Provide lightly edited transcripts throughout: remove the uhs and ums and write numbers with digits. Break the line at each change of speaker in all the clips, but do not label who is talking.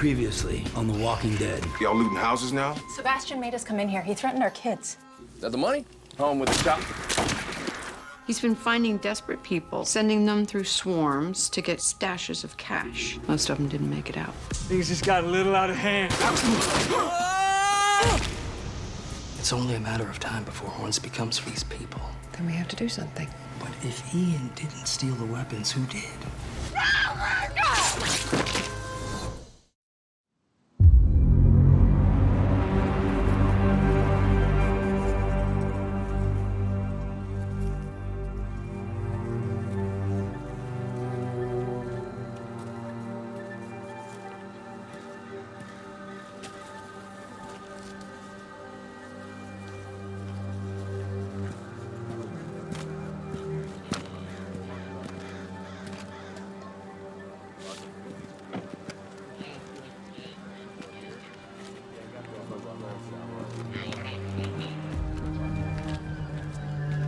Previously on The Walking Dead.
Y'all looting houses now?
Sebastian made us come in here. He threatened our kids.
Is that the money? Home with the chop.
He's been finding desperate people, sending them through swarms to get stashes of cash. Most of them didn't make it out.
Things just got a little out of hand.
It's only a matter of time before Horns becomes for these people.
Then we have to do something.
But if Ian didn't steal the weapons, who did?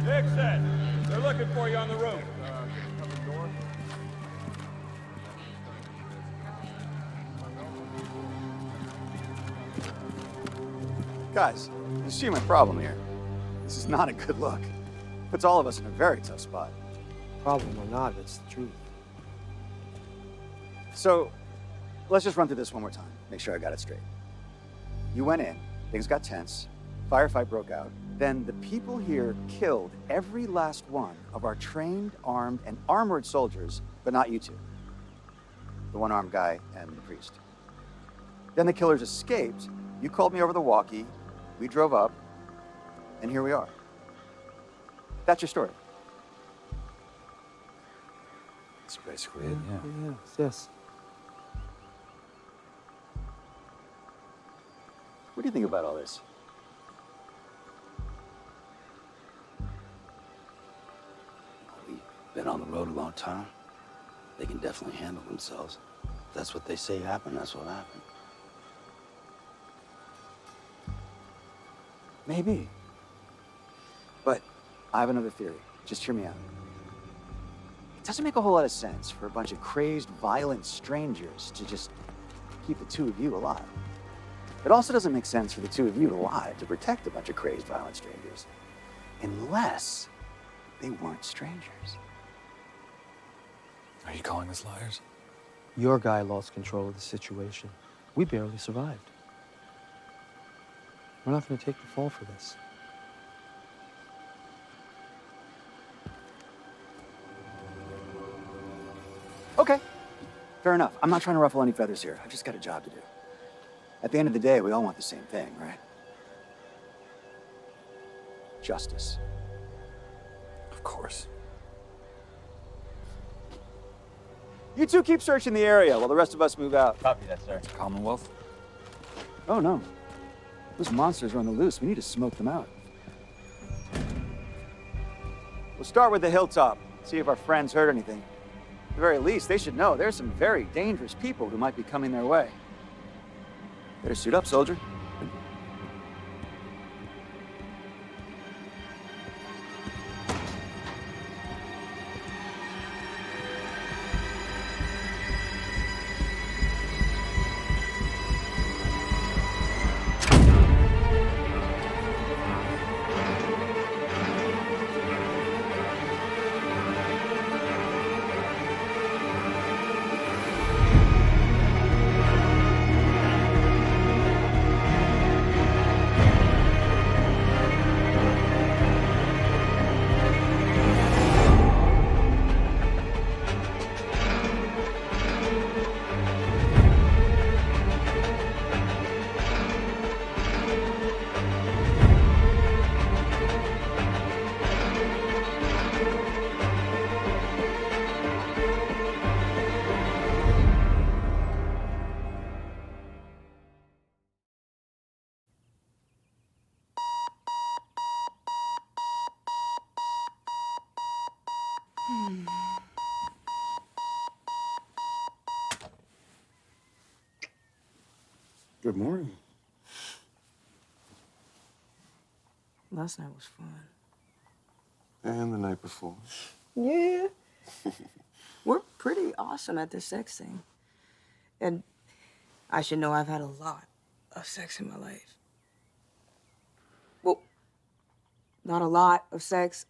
Dixon, they're looking for you on the roof.
Guys, you see my problem here. This is not a good look. Puts all of us in a very tough spot.
Problem or not, it's the truth.
So, let's just run through this one more time. Make sure I got it straight. You went in, things got tense, firefight broke out. Then the people here killed every last one of our trained, armed, and armored soldiers, but not you two. The one-armed guy and the priest. Then the killers escaped. You called me over the walkie. We drove up, and here we are. That's your story.
That's basically it, yeah. Yes.
What do you think about all this?
We've been on the road a long time. They can definitely handle themselves. If that's what they say happened, that's what happened.
Maybe. But I have another theory. Just hear me out. It doesn't make a whole lot of sense for a bunch of crazed, violent strangers to just keep the two of you alive. It also doesn't make sense for the two of you to lie to protect a bunch of crazed, violent strangers. Unless they weren't strangers.
Are you calling us liars? Your guy lost control of the situation. We barely survived. We're not going to take the fall for this.
Okay, fair enough. I'm not trying to ruffle any feathers here. I've just got a job to do. At the end of the day, we all want the same thing, right? Justice.
Of course.
You two keep searching the area while the rest of us move out.
Copy that, sir.
Commonwealth?
Oh, no. Those monsters are on the loose. We need to smoke them out. We'll start with the hilltop, see if our friends heard anything. At the very least, they should know there's some very dangerous people who might be coming their way. Better suit up, soldier.
Good morning.
Last night was fun.
And the night before.
Yeah. We're pretty awesome at this sex thing. And I should know I've had a lot of sex in my life. Well, not a lot of sex.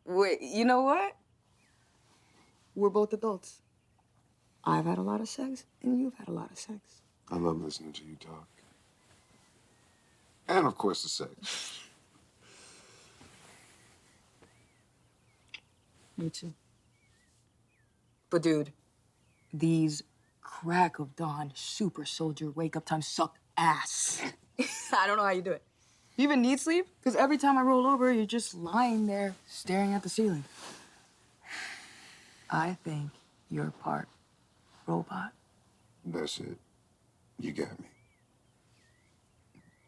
Wait, you know what? We're both adults. I've had a lot of sex, and you've had a lot of sex.
I love listening to you talk. And of course the sex.
Me too. But dude, these crack of dawn super soldier wake up times suck ass. I don't know how you do it. You even need sleep? Because every time I roll over, you're just lying there staring at the ceiling. I think you're part robot.
That's it. You got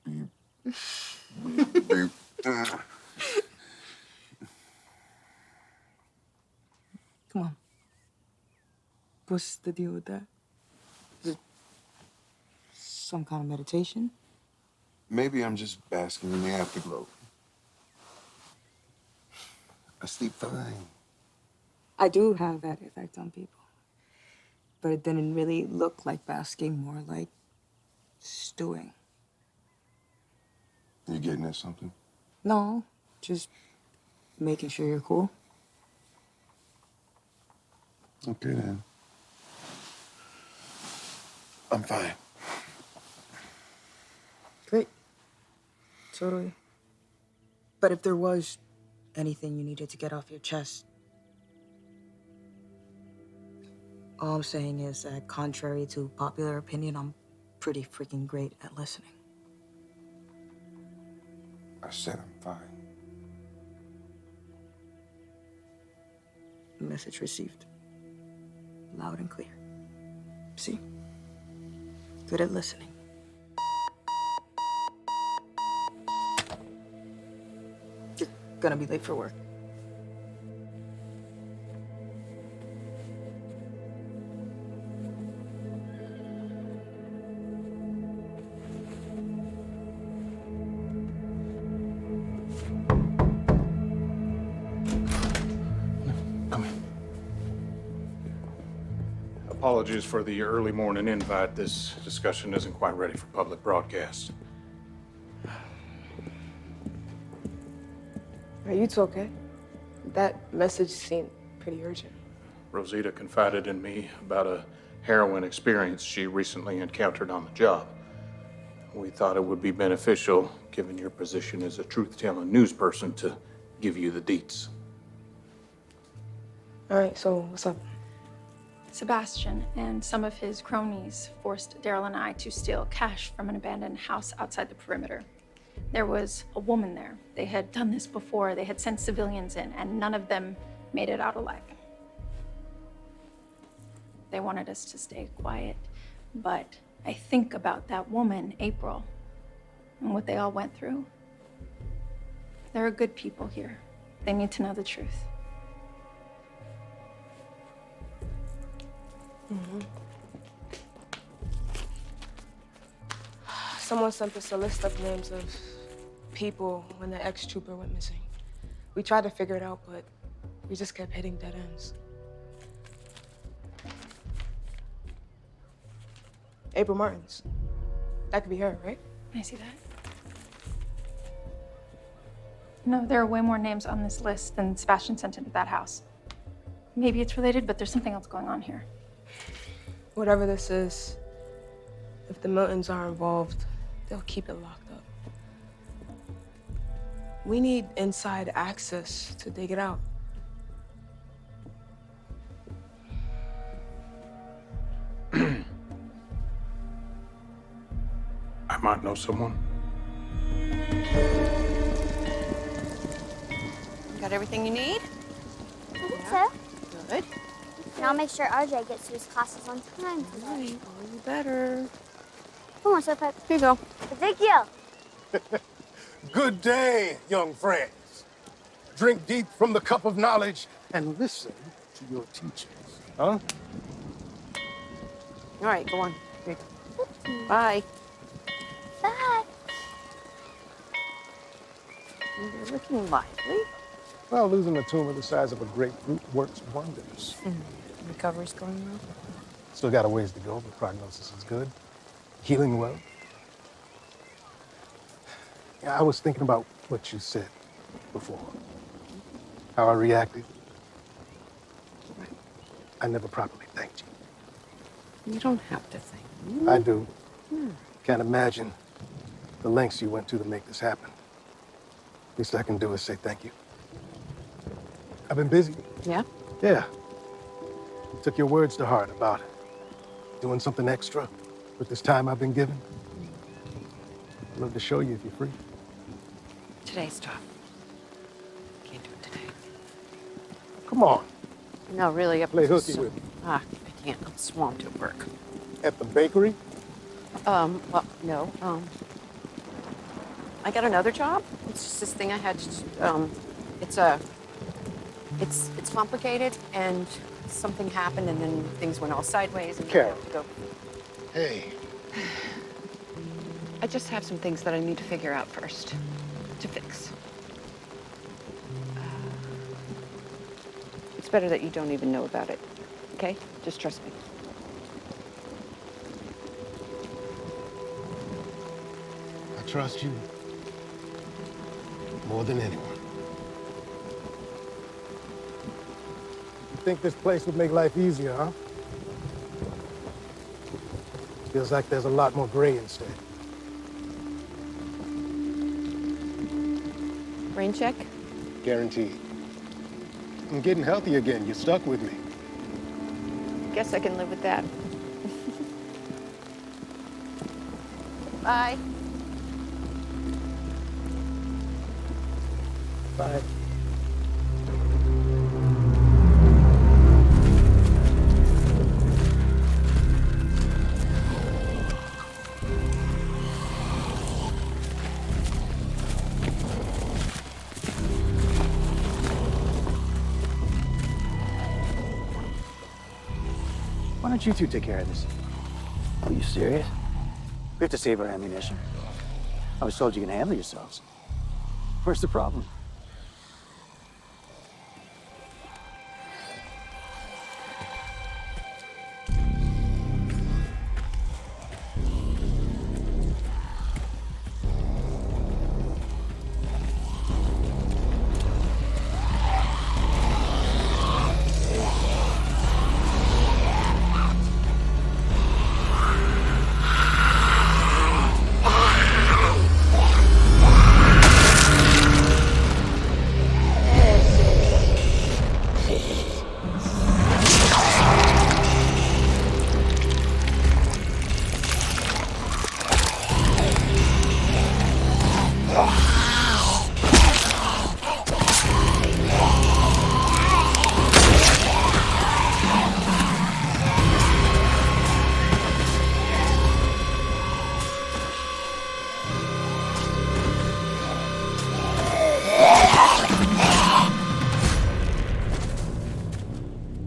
me.
Come on. What's the deal with that? Is it some kind of meditation?
Maybe I'm just basking in the afterglow. I sleep fine.
I do have that effect on people. But it didn't really look like basking, more like stewing.
You getting at something?
No, just making sure you're cool.
Okay, then. I'm fine.
Great. Totally. But if there was anything you needed to get off your chest, all I'm saying is that contrary to popular opinion, I'm pretty freaking great at listening.
I said I'm fine.
Message received. Loud and clear. See? Good at listening. You're gonna be late for work.
Apologies for the early morning invite. This discussion isn't quite ready for public broadcast.
Are you two okay? That message seemed pretty urgent.
Rosita confided in me about a heroin experience she recently encountered on the job. We thought it would be beneficial, given your position as a truth-telling news person, to give you the deets.
All right, so what's up?
Sebastian and some of his cronies forced Daryl and I to steal cash from an abandoned house outside the perimeter. There was a woman there. They had done this before. They had sent civilians in, and none of them made it out alive. They wanted us to stay quiet, but I think about that woman, April, and what they all went through. There are good people here. They need to know the truth.
Mm-hmm. Someone sent us a list of names of people when the ex-trooper went missing. We tried to figure it out, but we just kept hitting dead ends. April Martins. That could be her, right?
I see that. No, there are way more names on this list than Sebastian sent into that house. Maybe it's related, but there's something else going on here.
Whatever this is, if the Miltons are involved, they'll keep it locked up. We need inside access to dig it out.
I might know someone.
You got everything you need?
I think so.
Good.
And I'll make sure RJ gets to his classes on time today.
All you better.
Come on, Slowpoke.
Here you go.
Thank you.
Good day, young friends. Drink deep from the cup of knowledge and listen to your teachers. Huh?
All right, go on. Bye.
Bye.
You're looking lively.
Well, losing a tumor the size of a grapefruit works wonders.
Recovery's going well?
Still got a ways to go, but prognosis is good. Healing well. Yeah, I was thinking about what you said before. How I reacted. I never properly thanked you.
You don't have to think.
I do. Can't imagine the lengths you went to make this happen. Least I can do is say thank you. I've been busy.
Yeah?
Yeah. Took your words to heart about doing something extra with this time I've been given. I'd love to show you if you're free.
Today's tough. Can't do it today.
Come on.
No, really.
Play hooky with me.
I can't. I'm swamped at work.
At the bakery?
Well, no. I got another job. It's just this thing I had to, it's complicated, and something happened, and then things went all sideways, and
Carol.
I have to go.
Hey.
I just have some things that I need to figure out first, to fix. It's better that you don't even know about it, okay? Just trust me.
I trust you more than anyone. You think this place would make life easier, huh? Feels like there's a lot more gray instead.
Rain check?
Guaranteed. I'm getting healthy again. You're stuck with me.
Guess I can live with that. Bye.
Bye.
Why don't you two take care of this?
Are you serious?
We have to save our ammunition. I was told you can handle yourselves. Where's the problem?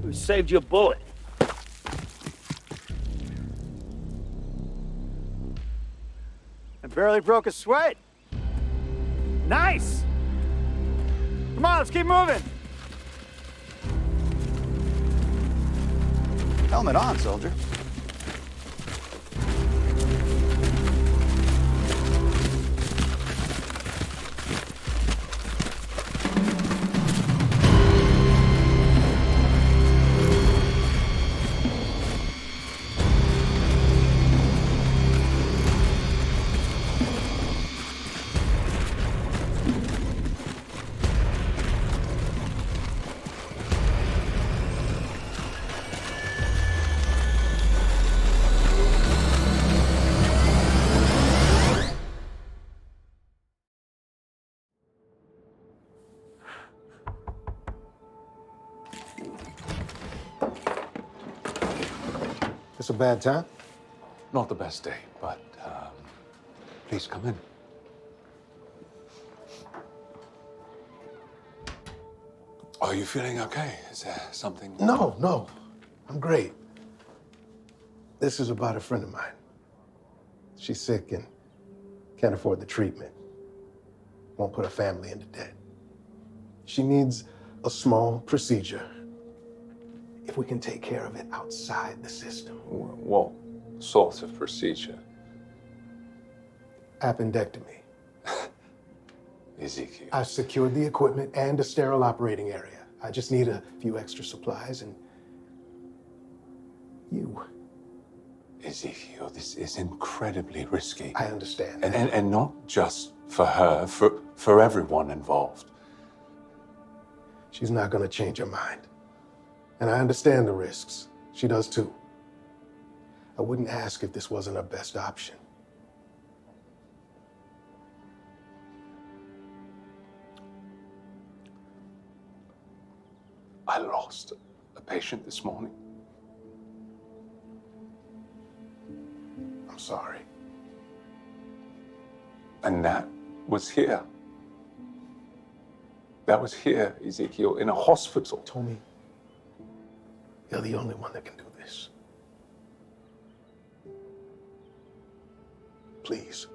We saved your bullet.
I barely broke a sweat. Nice! Come on, let's keep moving. Helmet on, soldier.
It's a bad time.
Not the best day, but please come in. Are you feeling okay? Is there something?
No. I'm great. This is about a friend of mine. She's sick and can't afford the treatment. Won't put her family into debt. She needs a small procedure. if we can take care of it outside the system.
What sort of procedure?
Appendectomy.
Ezekiel.
I've secured the equipment and a sterile operating area. I just need a few extra supplies and you.
Ezekiel, this is incredibly risky.
I understand.
And not just for her, for everyone involved.
She's not going to change her mind. And I understand the risks. She does too. I wouldn't ask if this wasn't her best option.
I lost a patient this morning.
I'm sorry.
And that was here. That was here, Ezekiel, in a hospital.
Tommy, you're the only one that can do this. Please.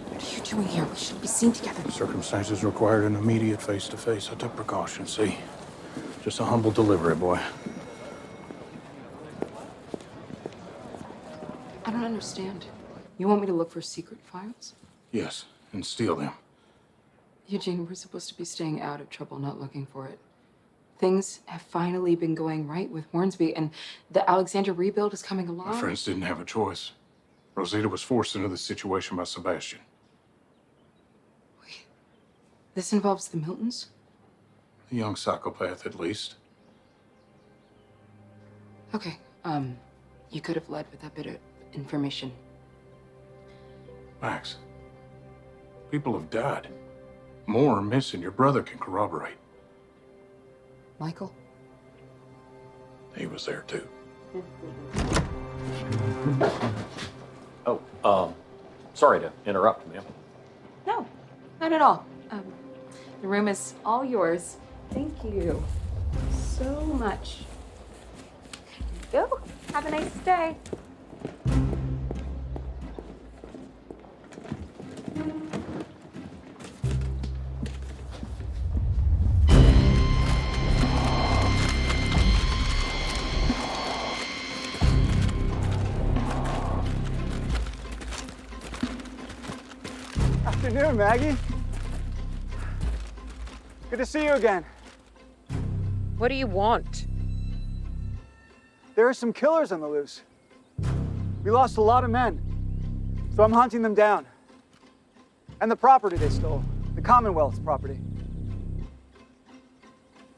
What are you doing here? We should be seen together.
Circumstances required an immediate face-to-face. I took precautions, see? Just a humble delivery boy.
I don't understand. You want me to look for secret files?
Yes, and steal them.
Eugene, we're supposed to be staying out of trouble, not looking for it. Things have finally been going right with Hornsby, and the Alexandria rebuild is coming along.
My friends didn't have a choice. Rosita was forced into this situation by Sebastian.
This involves the Miltons?
A young psychopath, at least.
Okay, you could have led with that bit of information.
Max, people have died. More are missing. Your brother can corroborate.
Michael?
He was there, too.
Oh, sorry to interrupt, ma'am.
No, not at all. The room is all yours. Thank you so much. Go. Have a nice day.
Afternoon, Maggie. Good to see you again.
What do you want?
There are some killers on the loose. We lost a lot of men, so I'm hunting them down. And the property they stole, the Commonwealth's property.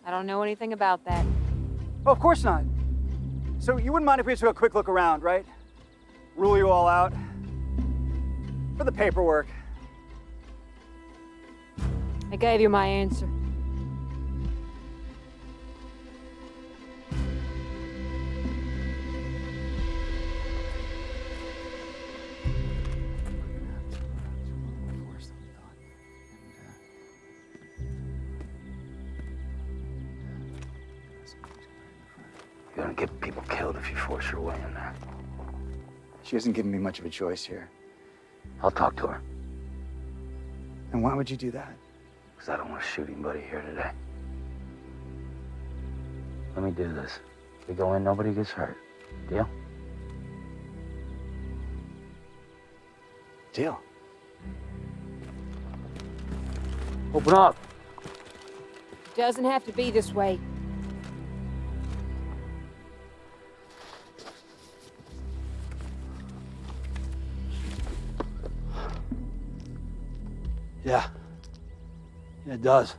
I don't know anything about that.
Oh, of course not. So you wouldn't mind if we just took a quick look around, right? Rule you all out. For the paperwork.
I gave you my answer.
You're gonna get people killed if you force your way in there.
She hasn't given me much of a choice here.
I'll talk to her,
And why would you do that?
because I don't want to shoot anybody here today. Let me do this. We go in, nobody gets hurt. Deal?
Deal.
Open up.
Doesn't have to be this way.
Yeah. Yeah, it does.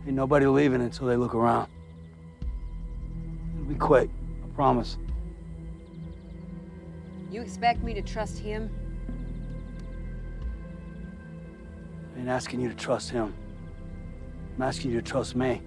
Ain't nobody leaving until they look around. It'll be quick, I promise.
You expect me to trust him?
I ain't asking you to trust him. I'm asking you to trust me.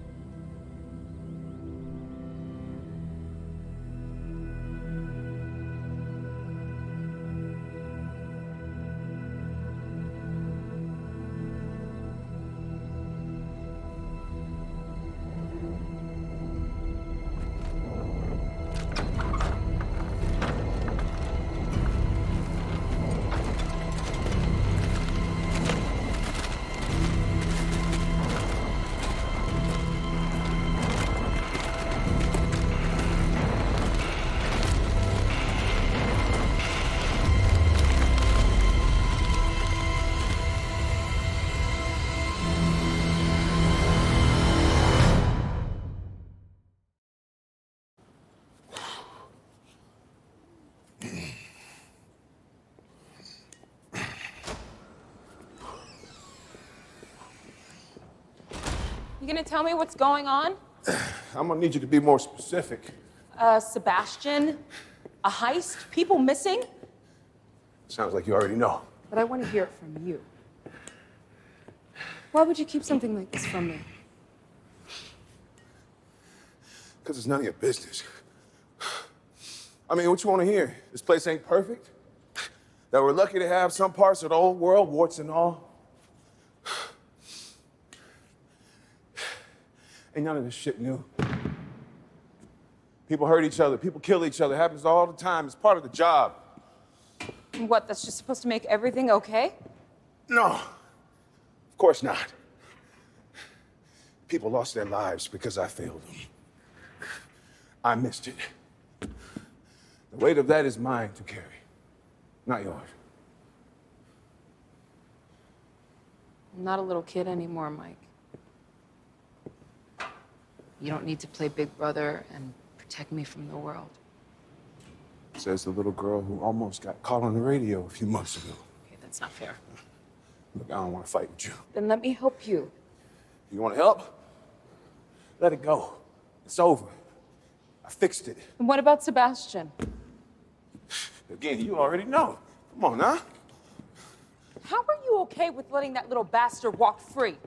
You gonna tell me what's going on?
I'm gonna need you to be more specific.
Sebastian, a heist, people missing?
Sounds like you already know.
But I want to hear it from you. Why would you keep something like this from me?
Because it's none of your business. I mean, what you want to hear? This place ain't perfect? That we're lucky to have some parts of the old world, warts and all? Ain't none of this shit new. People hurt each other, people kill each other. It happens all the time. It's part of the job.
What, that's just supposed to make everything okay?
No, of course not. People lost their lives because I failed them. I missed it. The weight of that is mine to carry, not yours.
I'm not a little kid anymore, Mike. You don't need to play Big Brother and protect me from the world.
Says the little girl who almost got caught on the radio a few months ago.
Okay, that's not fair.
Look, I don't want to fight with you.
Then let me help you.
You want to help? Let it go. It's over. I fixed it.
And what about Sebastian?
Again, you already know. Come on, huh?
How are you okay with letting that little bastard walk free?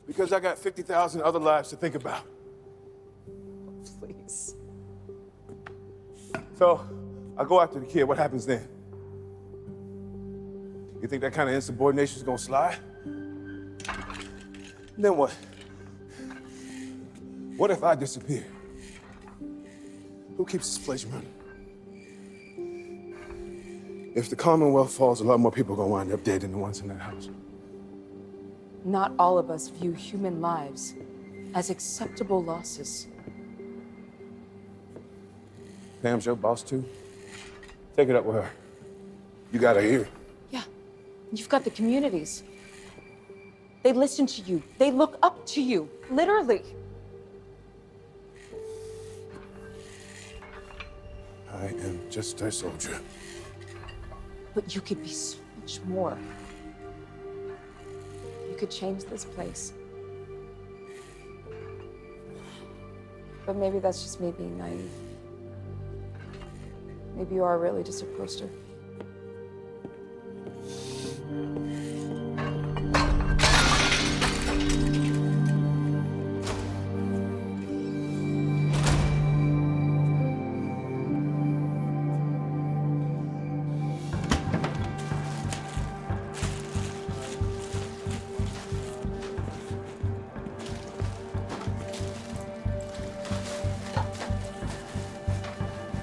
Because I got 50,000 other lives to think about.
Please.
So, I go after the kid. What happens then? You think that kind of insubordination is gonna slide? Then what? What if I disappear? Who keeps this place running? If the Commonwealth falls, a lot more people are gonna wind up dead than the ones in that house.
Not all of us view human lives as acceptable losses.
Pam's your boss too? Take it up with her. You got her ear.
Yeah, you've got the communities. They listen to you. They look up to you, literally.
I am just a soldier.
But you could be so much more. You could change this place. But maybe that's just me being naive. Maybe you are really just a poster.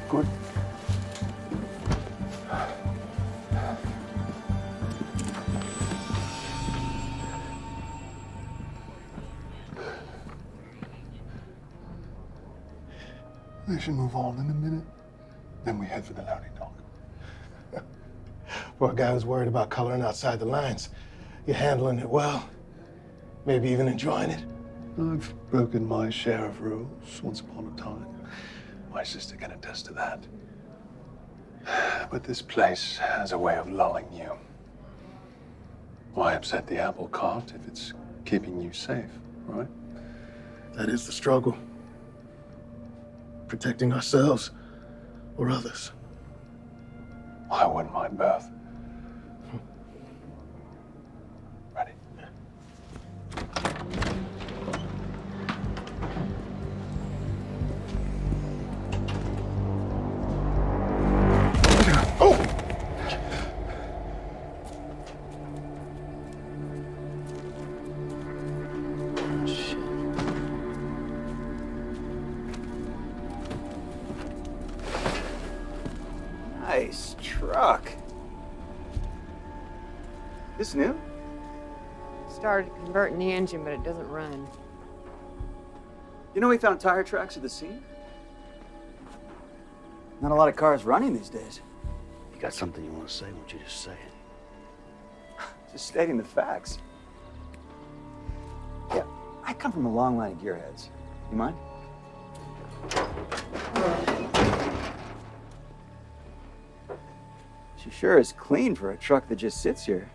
Good.
They should move on in a minute. Then we head for the loading dock. For a guy who's worried about coloring outside the lines, you're handling it well. Maybe even enjoying it. I've broken my share of rules once upon a time. My sister can attest to that. But this place has a way of lulling you. Why upset the apple cart if it's keeping you safe, right? That is the struggle. Protecting ourselves or others. I wouldn't mind both. Ready? Oh!
Nice truck. This new?
Started converting the engine, but it doesn't run.
You know we found tire tracks at the scene? Not a lot of cars running these days.
You got something you want to say? Why don't you just say it?
Just stating the facts. Yeah, I come from a long line of gearheads. You mind? She sure is clean for a truck that just sits here.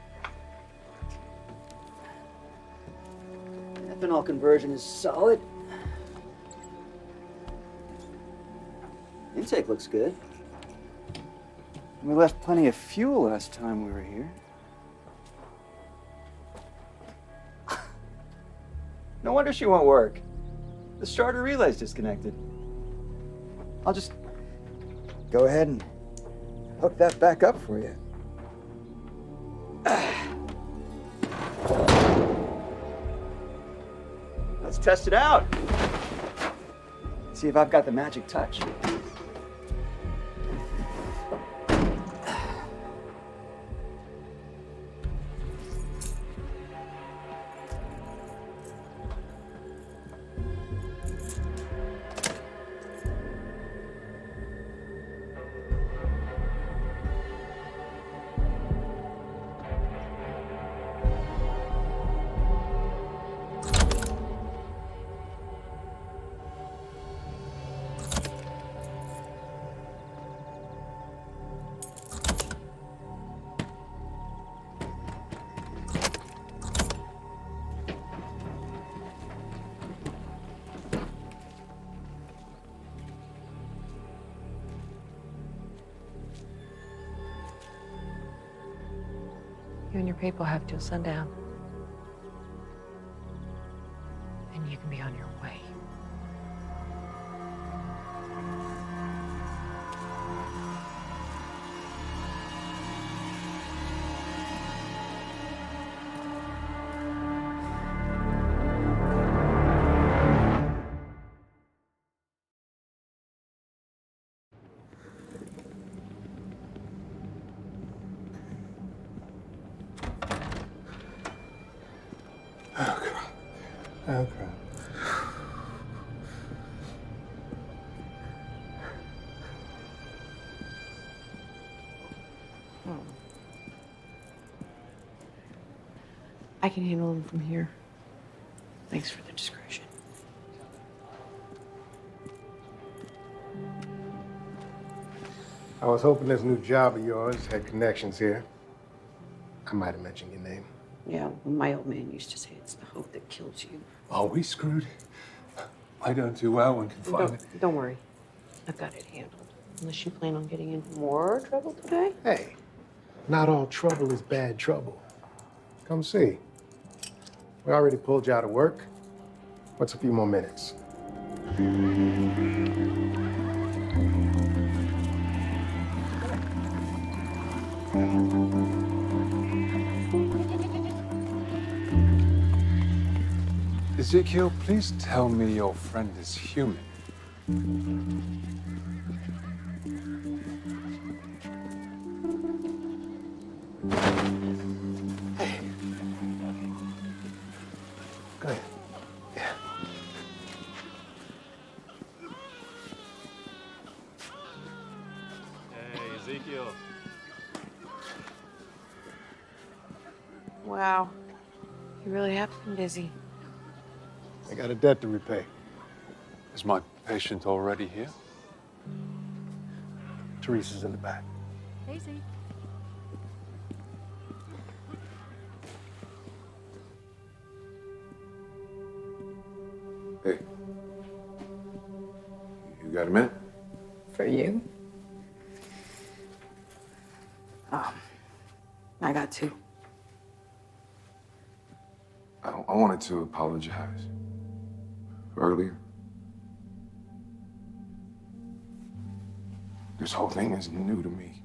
Ethanol conversion is solid. Intake looks good. We left plenty of fuel last time we were here. No wonder she won't work. The starter relay's disconnected. I'll just go ahead and hook that back up for you. Let's test it out. See if I've got the magic touch.
You and your people have till sundown. And you can be on your way.
Okay.
I can handle them from here. Thanks for the discretion.
I was hoping this new job of yours had connections here. I might have mentioned your name.
Yeah, well, my old man used to say it's the hope that kills you.
Are we screwed? I don't do well when confinement.
Don't worry. I've got it handled. Unless you plan on getting into more trouble today?
Hey, not all trouble is bad trouble. Come see. We already pulled you out of work. What's a few more minutes?
Ezekiel, please tell me your friend is human.
Hey. Go ahead. Yeah.
Hey, Ezekiel.
Wow. You really have been busy.
I got a debt to repay.
Is my patient already here?
Teresa's in the back.
Hey, Zeke.
Hey. You got a minute?
For you? I got two.
I wanted to apologize for earlier. This whole thing is new to me.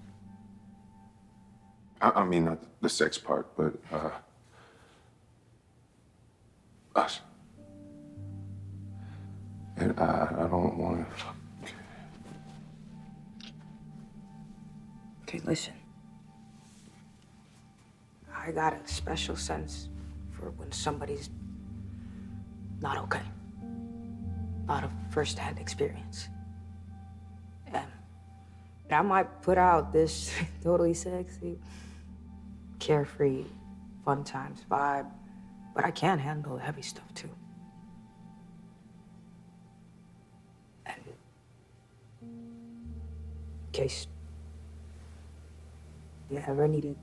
I mean, not the sex part, but us. And I don't want to.
Okay, listen. I got a special sense for when somebody's not okay. Out of first-hand experience. And I might put out this totally sexy, carefree, fun times vibe, but I can handle the heavy stuff too. And in case you ever needed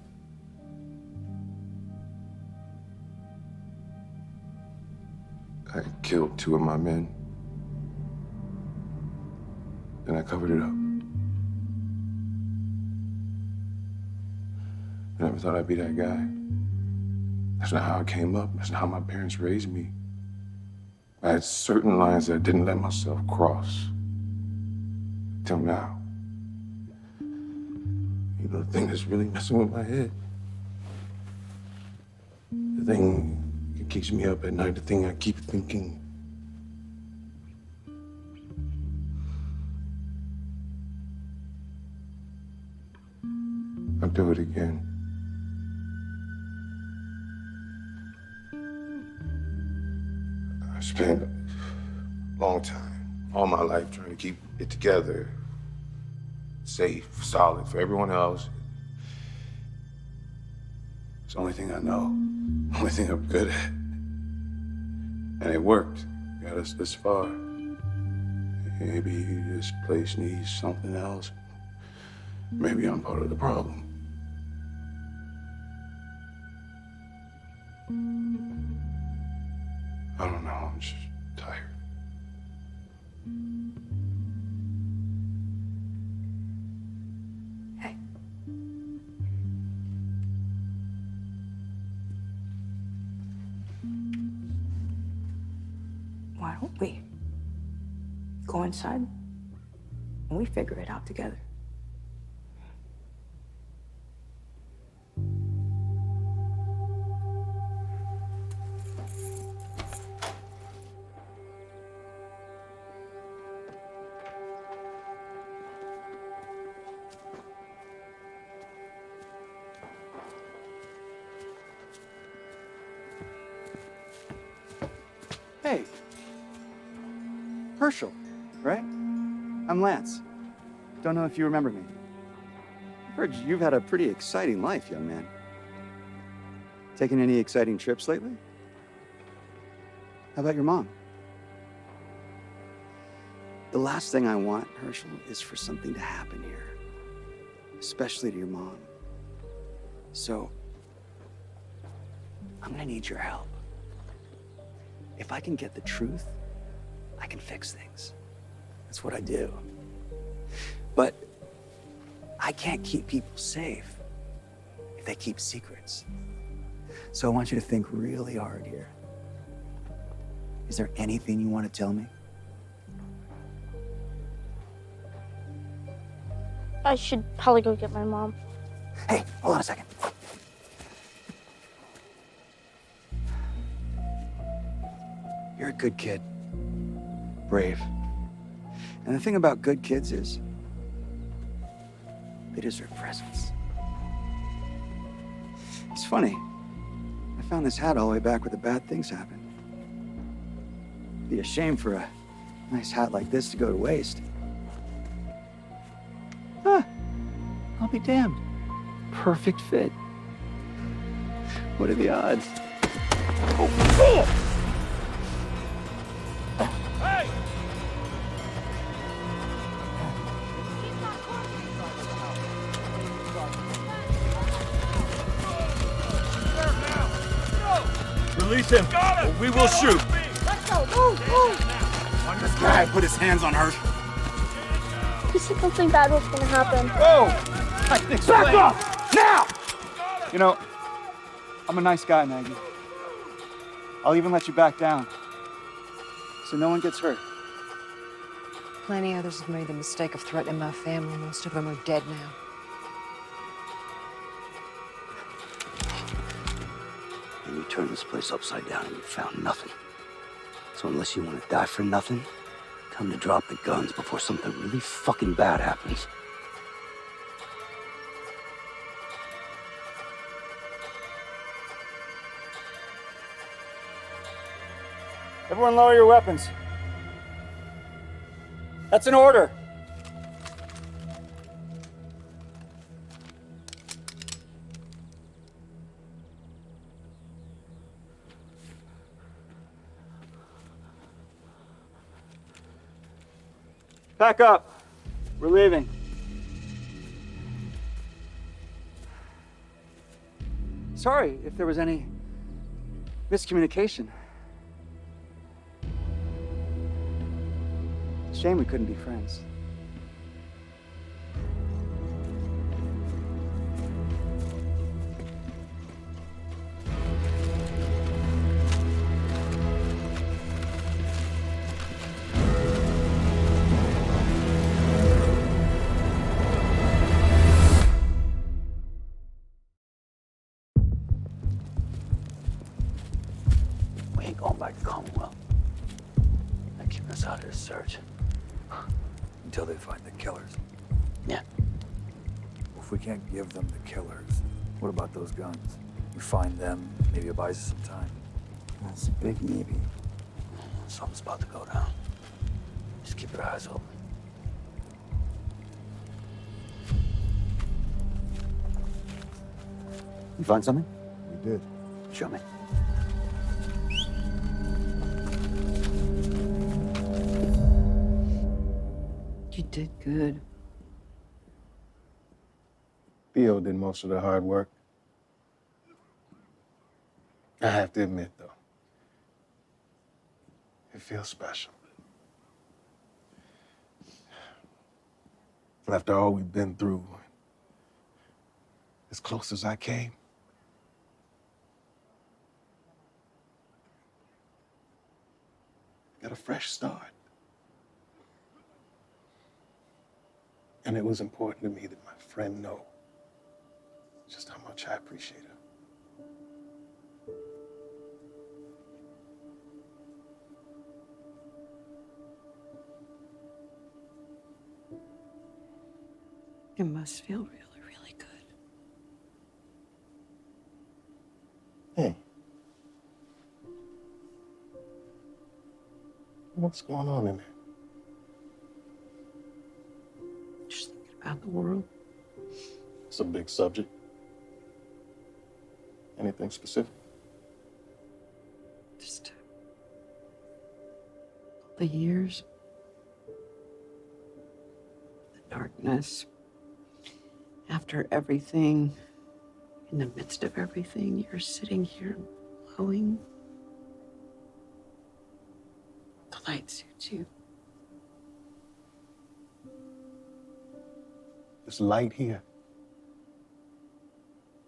I killed 2 of my men. And I covered it up. I never thought I'd be that guy. That's not how I came up. That's not how my parents raised me. I had certain lines that I didn't let myself cross. Till now. You know, the thing that's really messing with my head. The thing that keeps me up at night, the thing I keep thinking. I'll do it again. I spent a long time, all my life, trying to keep it together, safe, solid for everyone else. It's the only thing I know, the only thing I'm good at. And it worked, got us this far. Maybe this place needs something else. Maybe I'm part of the problem. I don't know, I'm just tired.
Hey. Why don't we go inside and we figure it out together?
Hey. Herschel, right? I'm Lance. Don't know if you remember me. I've heard you've had a pretty exciting life, young man. Taking any exciting trips lately? How about your mom? The last thing I want, Herschel, is for something to happen here. Especially to your mom. So, I'm gonna need your help. If I can get the truth, I can fix things. That's what I do. But I can't keep people safe if they keep secrets. So I want you to think really hard here. Is there anything you want to tell me?
I should probably go get my mom.
Hey, hold on a second. You're a good kid. Brave. And the thing about good kids is they deserve presents. It's funny. I found this hat all the way back where the bad things happened. It'd be a shame for a nice hat like this to go to waste. Huh. I'll be damned. Perfect fit. What are the odds? Oh.
Release him, or we will shoot.
Let's go. Move, move.
This guy put his hands on her.
He said something bad was gonna happen.
Whoa! I can explain. Back up! Now! You know, I'm a nice guy, Maggie. I'll even let you back down. So no one gets hurt.
Plenty others have made the mistake of threatening my family. Most of them are dead now.
And you turned this place upside down and you found nothing. So unless you want to die for nothing, time to drop the guns before something really fucking bad happens.
Everyone lower your weapons. That's an order. Pack up. We're leaving. Sorry if there was any miscommunication. Shame we couldn't be friends.
We ain't going back to Commonwealth. They're keeping us out of this search.
Until they find the killers.
Yeah.
Well, if we can't give them the killers, what about those guns? You find them, maybe it buys us some time.
That's a big maybe. Something's about to go down. Just keep your eyes open. You find something?
We did.
Show me.
You did good.
Theo did most of the hard work. I have to admit, though, it feels special. After all we've been through, as close as I came, got a fresh start. And it was important to me that my friend know just how much I appreciate her.
It must feel really, really good.
Hey. What's going on in there?
Just thinking about the world.
It's a big subject. Anything specific?
Just all the years, the darkness, after everything, in the midst of everything, you're sitting here glowing. The light suits you.
This light here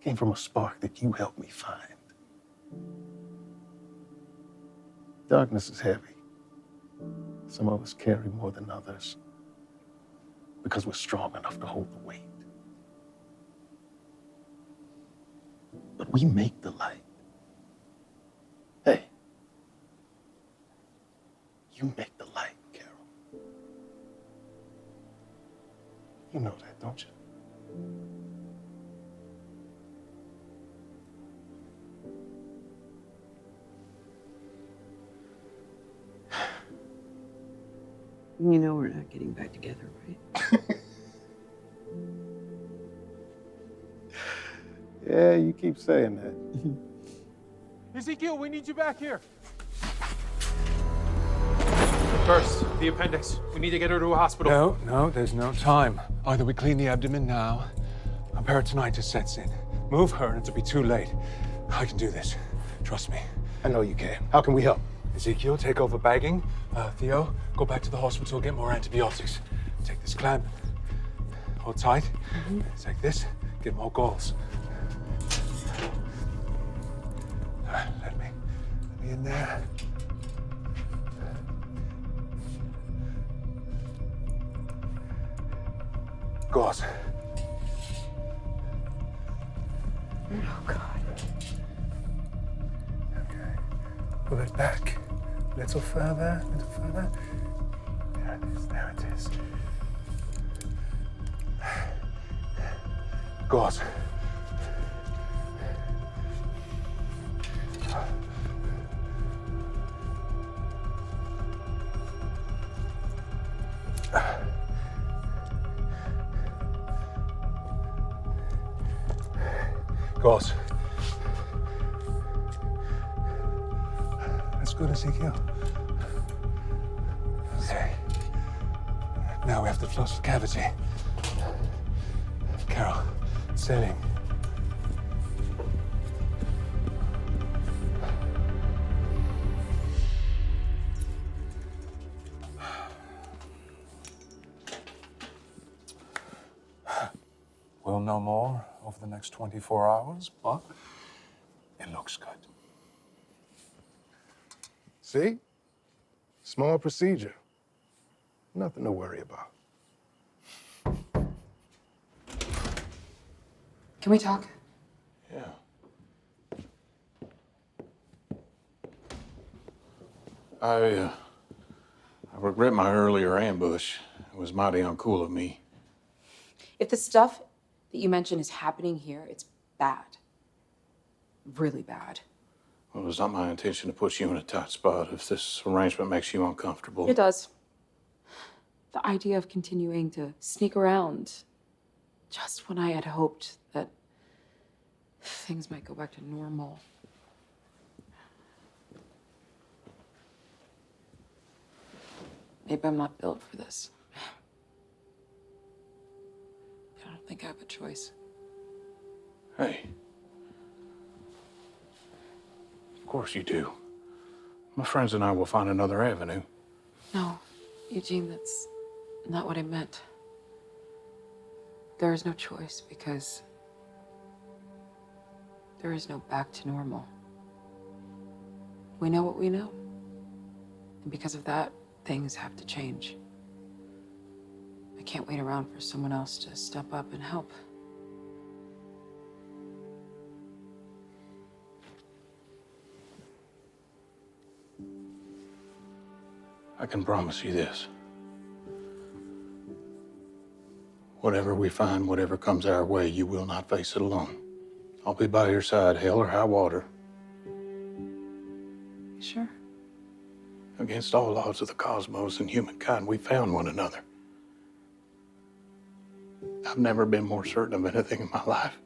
came from a spark that you helped me find. Darkness is heavy. Some of us carry more than others because we're strong enough to hold the weight. But we make the light. Hey, you make the light, Carol. You know that, don't you?
You know we're not getting back together, right?
Yeah, you keep saying that.
Ezekiel, we need you back here. First, the appendix. We need to get her to a hospital. No, there's no time. Either we clean the abdomen now, or peritonitis sets in. Move her, and it'll be too late. I can do this. Trust me.
I know you can. How can we help?
Ezekiel, take over bagging. Theo, go back to the hospital, get more antibiotics. Take this clamp. Hold tight. Take this. Get more gauze. Let me in there. Gauze.
Oh, God.
Okay. Pull it back. Little further, little further. There it is, there it is.
Gauze. Gauze. That's good, Ezekiel. Okay. Now we have to flush the cavity. Carol, setting. We'll know more over the next 24 hours, but it looks good.
See? Small procedure. Nothing to worry about.
Can we talk?
Yeah. I regret my earlier ambush. It was mighty uncool of me.
If the stuff that you mentioned is happening here, it's bad. Really bad.
Well, it was not my intention to put you in a tight spot if this arrangement makes you uncomfortable.
It does. The idea of continuing to sneak around just when I had hoped that things might go back to normal. Maybe I'm not built for this. I don't think I have a choice.
Hey. Of course you do. My friends and I will find another avenue.
No, Eugene, that's not what I meant. There is no choice because there is no back to normal. We know what we know. And because of that, things have to change. I can't wait around for someone else to step up and help.
I can promise you this. Whatever we find, whatever comes our way, you will not face it alone. I'll be by your side, hell or high water.
Sure.
Against all odds of the cosmos and humankind, we found one another. I've never been more certain of anything in my life.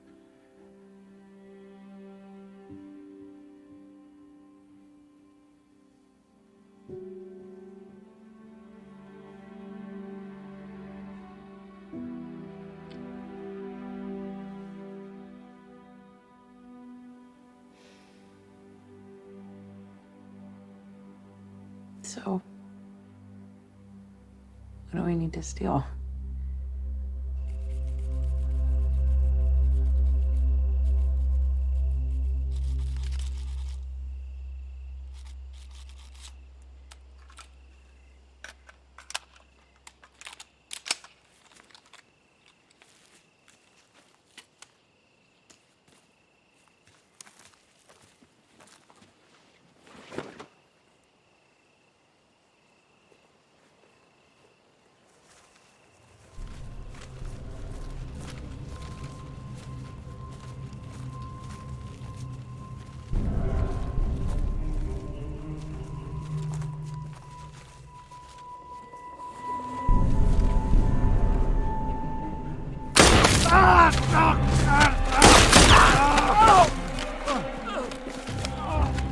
So, what do we need to steal?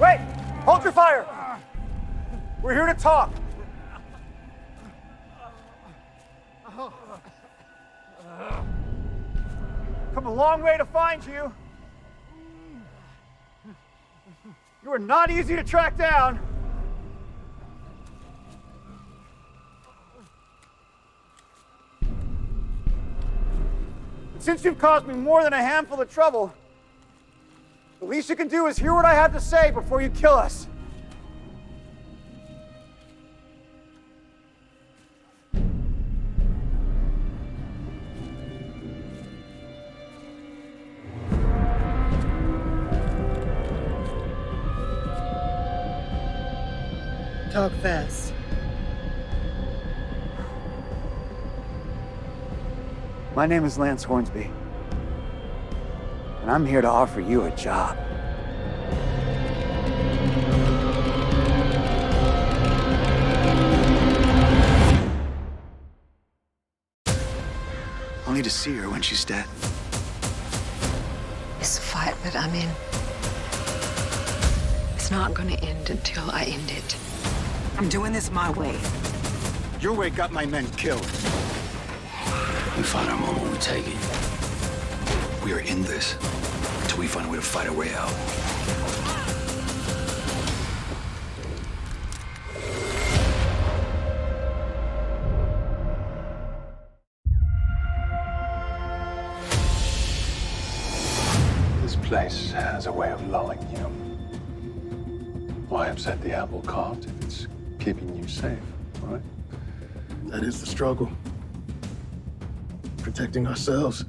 Wait! Hold your fire! We're here to talk. Come a long way to find you. You are not easy to track down. But since you've caused me more than a handful of trouble, the least you can do is hear what I have to say before you kill us.
Talk fast.
My name is Lance Hornsby, and I'm here to offer you a job. I'll need to see her when she's dead.
This fight that I'm in, it's not gonna end until I end it. I'm doing this my way.
Your way got my men killed.
We find our moment, we take it. We are in this until we find a way to fight our way out.
as a way of lulling you. Why upset the apple cart if it's keeping you safe, right?
That is the struggle. Protecting ourselves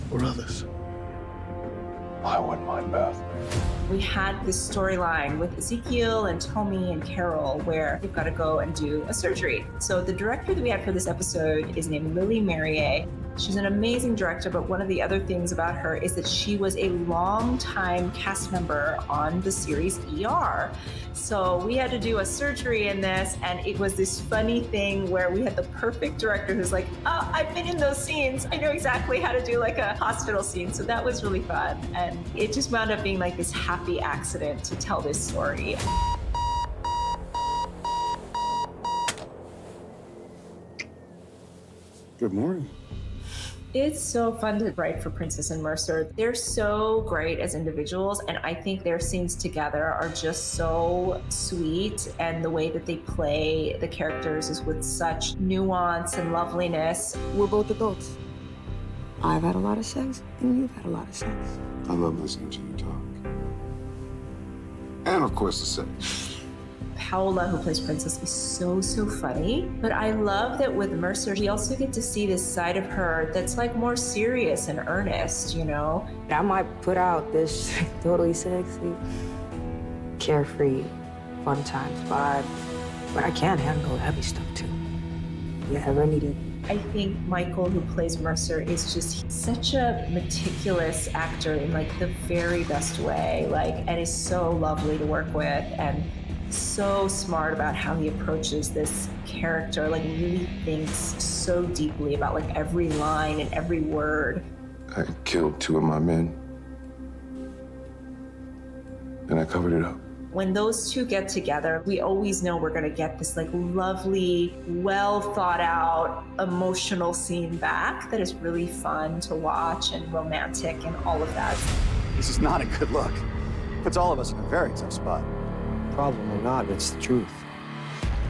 or others.
I wouldn't mind both.
We had this storyline with Ezekiel and Tommy and Carol where they've got to go and do a surgery. So the director that we had for this episode is named Lily Merrier. She's an amazing director, but one of the other things about her is that she was a long-time cast member on the series ER. So we had to do a surgery in this, and it was this funny thing where we had the perfect director who's like, oh, I've been in those scenes. I know exactly how to do like a hospital scene. So that was really fun. And it just wound up being like this happy accident to tell this story.
Good morning.
It's so fun to write for Princess and Mercer. They're so great as individuals, and I think their scenes together are just so sweet, and the way that they play the characters is with such nuance and loveliness.
We're both adults. I've had a lot of sex, and you've had a lot of sex.
I love listening to you talk. And of course, the sex.
Paola, who plays Princess, is so funny. But I love that with Mercer, we also get to see this side of her that's like more serious and earnest, you know?
I might put out this totally sexy, carefree, fun times vibe, but I can handle heavy stuff too. Yeah, I need it.
I think Michael, who plays Mercer, is just such a meticulous actor in like the very best way, and is so lovely to work with, and so smart about how he approaches this character, really thinks so deeply about every line and every word.
I killed 2 of my men, and I covered it up.
When those two get together, we always know we're gonna get this lovely, well thought out, emotional scene back that is really fun to watch and romantic and all of that.
This is not a good look. Puts all of us in a very tough spot.
Problem or not, it's the truth.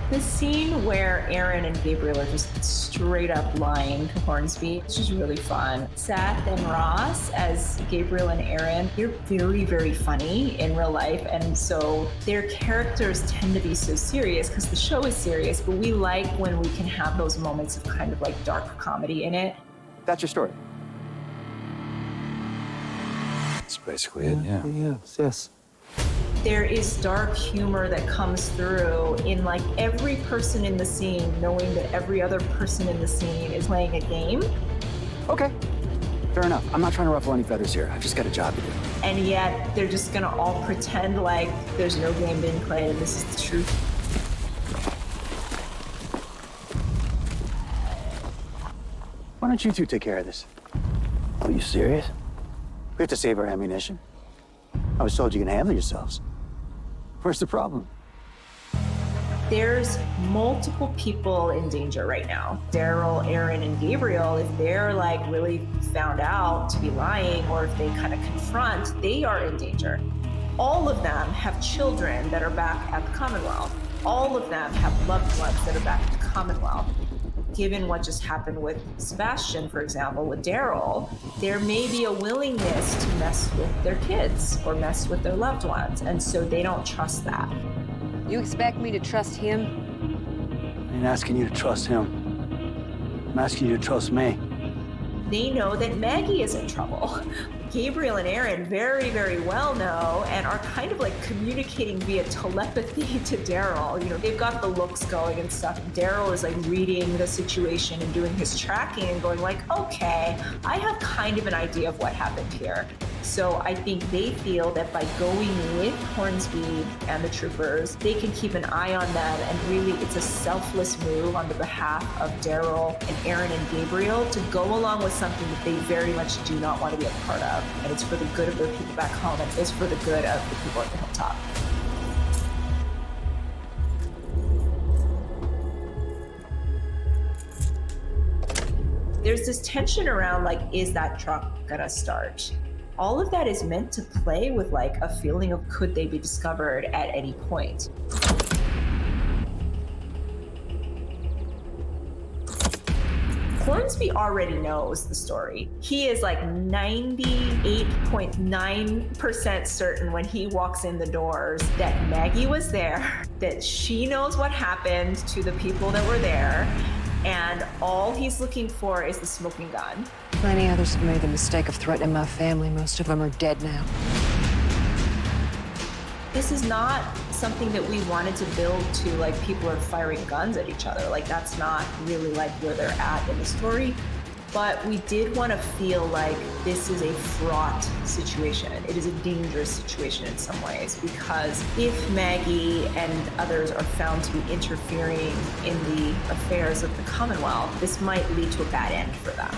The scene where Aaron and Gabriel are just straight up lying to Hornsby, it's just really fun. Seth and Ross as Gabriel and Aaron, they're very, very funny in real life. And so their characters tend to be so serious because the show is serious, but we like when we can have those moments of kind of dark comedy in it.
That's your story.
That's basically it, yeah.
Yes.
There is dark humor that comes through in every person in the scene knowing that every other person in the scene is playing a game.
Okay, fair enough. I'm not trying to ruffle any feathers here. I've just got a job to do.
And yet they're just gonna all pretend like there's no game being played and this is the truth.
Why don't you two take care of this? Are you serious? We have to save our ammunition. I was told you can handle yourselves. Where's the problem?
There's multiple people in danger right now. Daryl, Aaron, and Gabriel, if they're really found out to be lying, or if they kind of confront, they are in danger. All of them have children that are back at the Commonwealth. All of them have loved ones that are back at the Commonwealth. Given what just happened with Sebastian, for example, with Daryl, there may be a willingness to mess with their kids or mess with their loved ones, and so they don't trust that.
You expect me to trust him?
I ain't asking you to trust him. I'm asking you to trust me.
They know that Maggie is in trouble. Gabriel and Aaron very, very well know and are kind of communicating via telepathy to Daryl. They've got the looks going and stuff. Daryl is reading the situation and doing his tracking and going okay, I have kind of an idea of what happened here. So I think they feel that by going with Hornsby and the troopers, they can keep an eye on them, and really it's a selfless move on the behalf of Daryl and Aaron and Gabriel to go along with something that they very much do not want to be a part of. And it's for the good of their people back home, and it's for the good of the people at the hilltop. There's this tension around is that truck gonna start? All of that is meant to play with a feeling of could they be discovered at any point. Hornsby already knows the story. He is like 98.9% certain when he walks in the doors that Maggie was there, that she knows what happened to the people that were there, and all he's looking for is the smoking gun.
Plenty others have made the mistake of threatening my family. Most of them are dead now.
This is not something that we wanted to build to, like, people are firing guns at each other. Like, that's not really like where they're at in the story. But we did want to feel like this is a fraught situation. It is a dangerous situation in some ways, because if Maggie and others are found to be interfering in the affairs of the Commonwealth, this might lead to a bad end for them.